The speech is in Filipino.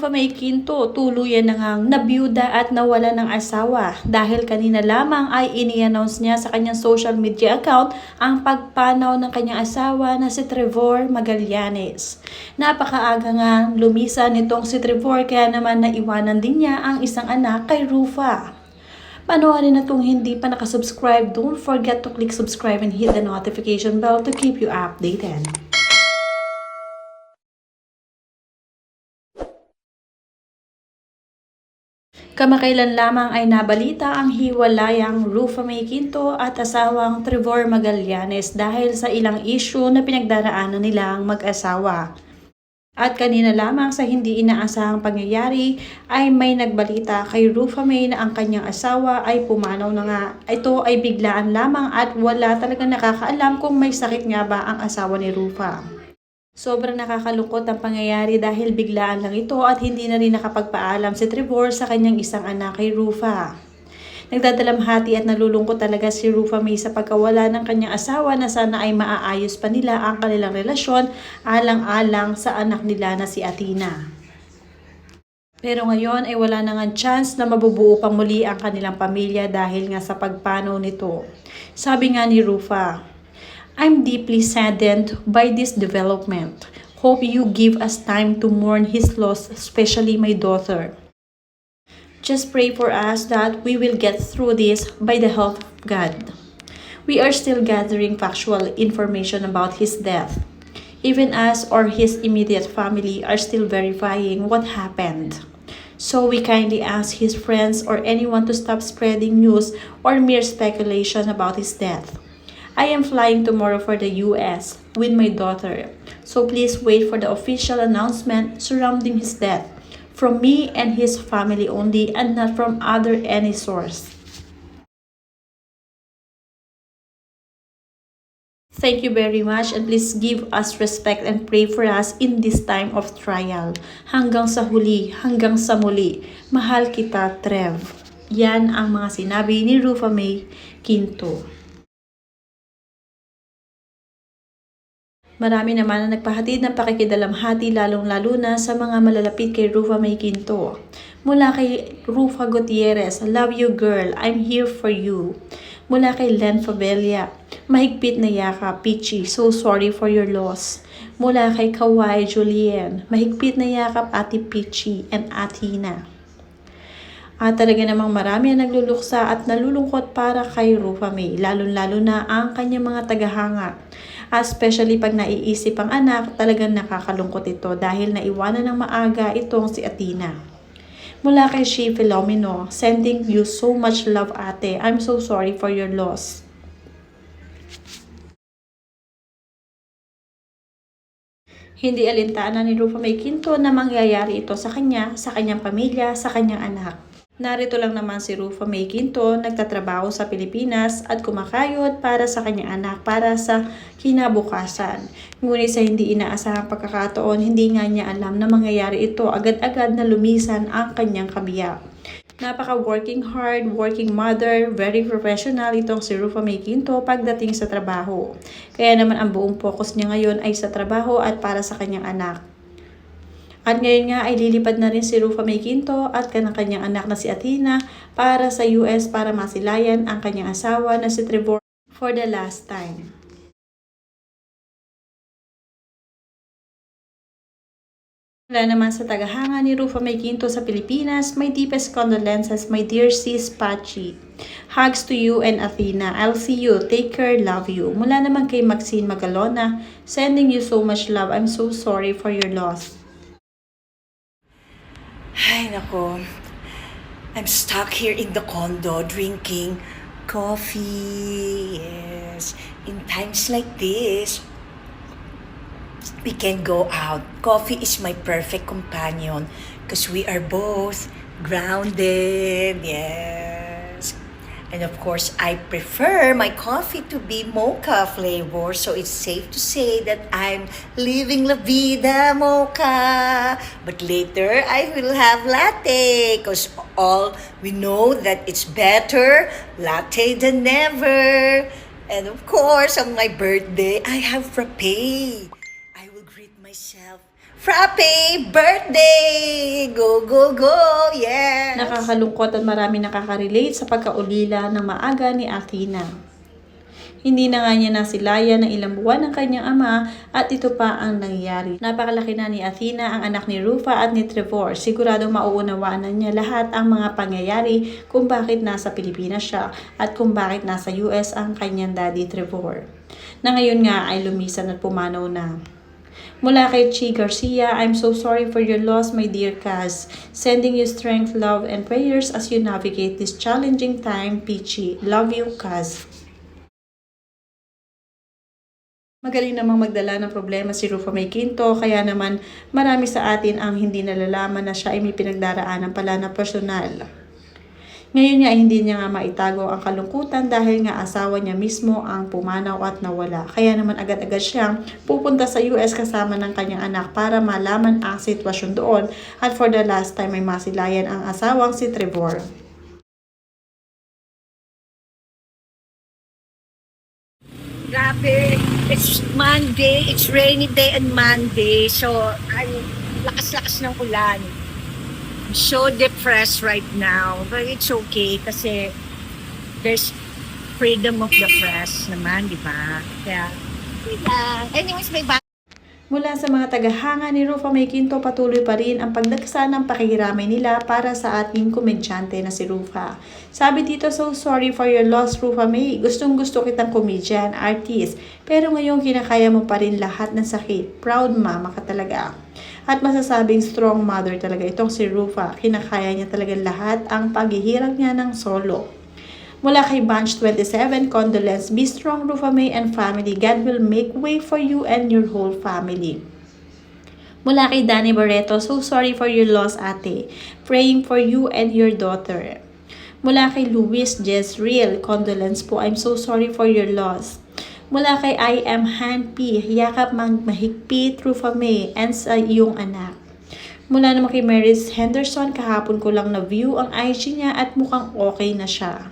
Rufa May Quinto, tuluyan na ngang nabiyuda at nawala ng asawa dahil kanina lamang ay ini-announce niya sa kanyang social media account ang pagpanaw ng kanyang asawa na si Trevor Magallanes. Napakaaga nga lumisan nitong si Trevor kaya naman naiwanan din niya ang isang anak kay Rufa. Panoorin na itong hindi pa nakasubscribe, don't forget to click subscribe and hit the notification bell to keep you updated. Kamakailan lamang ay nabalita ang hiwalayang Rufa May Quinto at asawang Trevor Magallanes dahil sa ilang issue na pinagdaraanan nilang mag-asawa. At kanina lamang sa hindi inaasahang pangyayari ay may nagbalita kay Rufa May na ang kanyang asawa ay pumanaw na nga. Ito ay biglaan lamang at wala talagang nakakaalam kung may sakit nga ba ang asawa ni Rufa. Sobrang nakakalungkot ang pangyayari dahil biglaan lang ito at hindi na rin nakapagpaalam si Trevor sa kanyang isang anak kay Rufa. Nagdadalamhati at nalulungkot talaga si Rufa May sa pagkawala ng kanyang asawa na sana ay maaayos pa nila ang kanilang relasyon alang-alang sa anak nila na si Athena. Pero ngayon ay wala na nga chance na mabubuo pang muli ang kanilang pamilya dahil nga sa pagpanaw nito. Sabi nga ni Rufa, "I'm deeply saddened by this development. Hope you give us time to mourn his loss, especially my daughter. Just pray for us that we will get through this by the help of God. We are still gathering factual information about his death. Even us or his immediate family are still verifying what happened. So we kindly ask his friends or anyone to stop spreading news or mere speculation about his death. I am flying tomorrow for the US with my daughter, so please wait for the official announcement surrounding his death from me and his family only and not from any source. Thank you very much and please give us respect and pray for us in this time of trial. Hanggang sa huli, hanggang sa muli, mahal kita, Trev." Yan ang mga sinabi ni Rufa May Quinto. Marami naman ang nagpahatid ng pakikidalamhati lalong-lalo na sa mga malalapit kay Rufa May Quinto. Mula kay Rufa Gutierrez, "Love you girl, I'm here for you." Mula kay Len Fabella, "Mahigpit na yakap, Peachy, so sorry for your loss." Mula kay Kawai Julien, "Mahigpit na yakap Ate Peachy and Athena." At talaga namang marami ang nagluluksa at nalulungkot para kay Rufa May, lalong-lalo na ang kanyang mga tagahanga. Especially pag naiisip ang anak, talagang nakakalungkot ito dahil naiwanan ng maaga itong si Athena. Mula kay She Philomeno, "Sending you so much love ate, I'm so sorry for your loss." Hindi alintana ni Rufa May Quinto na mangyayari ito sa kanya, sa kanyang pamilya, sa kanyang anak. Narito lang naman si Rufa May Quinto, nagtatrabaho sa Pilipinas at kumakayod para sa kanyang anak para sa kinabukasan. Ngunit sa hindi inaasahang pagkakataon, hindi nga niya alam na mangyayari ito agad-agad na lumisan ang kanyang kabiyak. Napaka-working hard, working mother, very professional itong si Rufa May Quinto pagdating sa trabaho. Kaya naman ang buong focus niya ngayon ay sa trabaho at para sa kanyang anak. At ngayon nga ay lilipad na rin si Rufa May Quinto at kanyang anak na si Athena para sa US para masilayan ang kanyang asawa na si Trevor for the last time. Mula naman sa tagahanga ni Rufa May Quinto sa Pilipinas, "My deepest condolences, my dear sis Pachi. Hugs to you and Athena. I'll see you. Take care. Love you." Mula naman kay Maxine Magalona, "Sending you so much love. I'm so sorry for your loss." Ay, nako. I'm stuck here in the condo drinking coffee. Yes. In times like this, we can go out. Coffee is my perfect companion because we are both grounded. Yes. And of course, I prefer my coffee to be mocha flavor, so it's safe to say that I'm living la vida mocha. But later, I will have latte because all we know that it's better latte than never. And of course, on my birthday, I have frappe. I will greet myself Frappe birthday! Go, go, go! Yes! Nakakalungkot at marami nakaka-relate sa pagkaulila ng maaga ni Athena. Hindi na nga niya nasilayan ng ilang buwan ng kanyang ama at ito pa ang nangyari. Napakalaki na ni Athena ang anak ni Rufa at ni Trevor. Siguradong mauunawaan na niya lahat ang mga pangyayari kung bakit nasa Pilipinas siya at kung bakit nasa US ang kanyang daddy Trevor. Na ngayon nga ay lumisan at pumanaw na. Mula kay Chi Garcia, I'm so sorry for your loss, my dear Kaz. Sending you strength, love, and prayers as you navigate this challenging time, Pichi. Love you, Kaz. Magaling namang magdala ng problema si Rufa May Quinto, kaya naman marami sa atin ang hindi nalalaman na siya ay may pinagdaraanan pala na personal. Ngayon nga hindi niya nga maitago ang kalungkutan dahil nga asawa niya mismo ang pumanaw at nawala. Kaya naman agad-agad siyang pupunta sa US kasama ng kanyang anak para malaman ang sitwasyon doon at for the last time ay masilayan ang asawang si Trevor. Grabe, it's Monday, it's rainy day and Monday, so ang lakas-lakas ng ulan. I'm so depressed right now, but it's okay kasi there's freedom of the press naman, di ba? Kaya, anyways, may Mula sa mga tagahanga ni Rufa May Quinto, patuloy pa rin ang pagdagsa ng pakikiramay nila para sa ating komedyante na si Rufa. Sabi dito, so sorry for your loss, Rufa May. Gustong gusto kitang komedyan, artist. Pero ngayon kinakaya mo pa rin lahat ng sakit. Proud mama ka talaga. At masasabing strong mother talaga itong si Rufa. Kinakaya niya talaga lahat ang paghihirap niya ng solo. Mula kay Bunch 27, condolence, be strong Rufa May and family. God will make way for you and your whole family. Mula kay Danny Barreto, so sorry for your loss ate. Praying for you and your daughter. Mula kay Luis Jezreel, condolence po, I'm so sorry for your loss. Mula kay I am Han P, yakap mahigpit Rufa May and sa iyong anak. Mula naman kay Maris Henderson, kahapon ko lang na-view ang IG niya at mukhang okay na siya.